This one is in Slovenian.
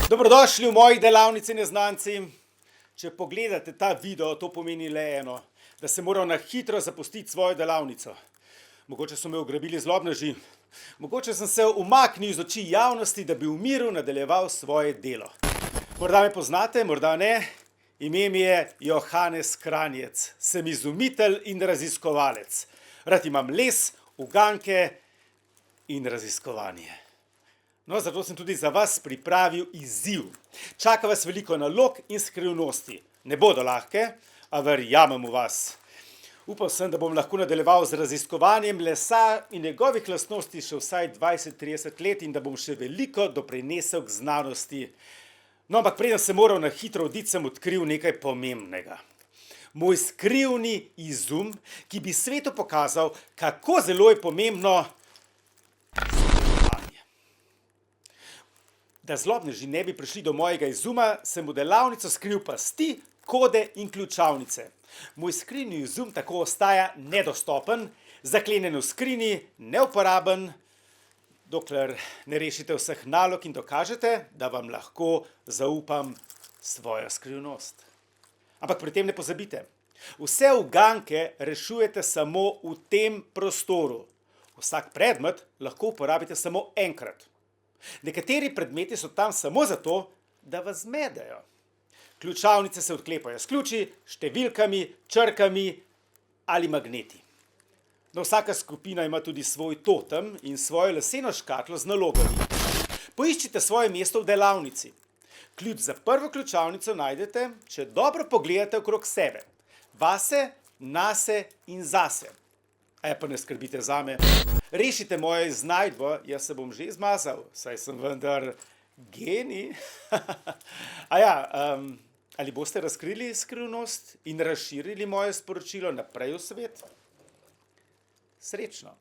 Dobrodošli v moji delavnici, neznanci. Če pogledate ta video, to pomeni le eno, da sem moral na hitro zapustiti svojo delavnico. Mogoče so me ugrabili zlobneži, mogoče sem se umaknil iz oči javnosti, da bi v miru nadaljeval svoje delo. Morda me poznate, morda ne. Ime mi je Johannes Kranjec, sem izumitelj in raziskovalec. Rad imam les, uganke in raziskovanje. No, zato sem tudi za vas pripravil izziv. Čaka vas veliko nalog in skrivnosti. Ne bodo lahke, a verjamem v vas. Upal sem, da bom lahko nadaljeval z raziskovanjem lesa in njegovih lastnosti še vsaj 20-30 let in da bom še veliko doprinesel k znanosti. No, ampak preden sem moral na hitro oditi, sem odkril nekaj pomembnega. Moj skrivni izum, ki bi svetu pokazal, kako zelo je pomembno sodelovanje. Da zlobneži ne bi prišli do mojega izuma, sem v delavnico skril pasti, kode in ključavnice. Moj skrivni izum tako ostaja nedostopen, zaklenjen v skrinji, neuporaben, dokler ne rešite vseh nalog in dokažete, da vam lahko zaupam svojo skrivnost. Ampak pri tem ne pozabite, vse uganke rešujete samo v tem prostoru. Vsak predmet lahko uporabite samo enkrat. Nekateri predmeti so tam samo zato, da vas zmedejo. Ključavnice se odklepajo s ključi, številkami, črkami ali magneti. No, vsaka skupina ima tudi svoj totem in svojo leseno škatlo z nalogami. Poiščite svoje mesto v delavnici. Ključ za prvo ključavnico najdete, če dobro pogledate okrog sebe. Vase, nase in zase. Pa ne skrbite zame. Rešite mojo iznajdbo, jaz se bom že izmazal, saj sem vendar genij. Ali boste razkrili skrivnost in razširili moje sporočilo naprej v svet? Srečno!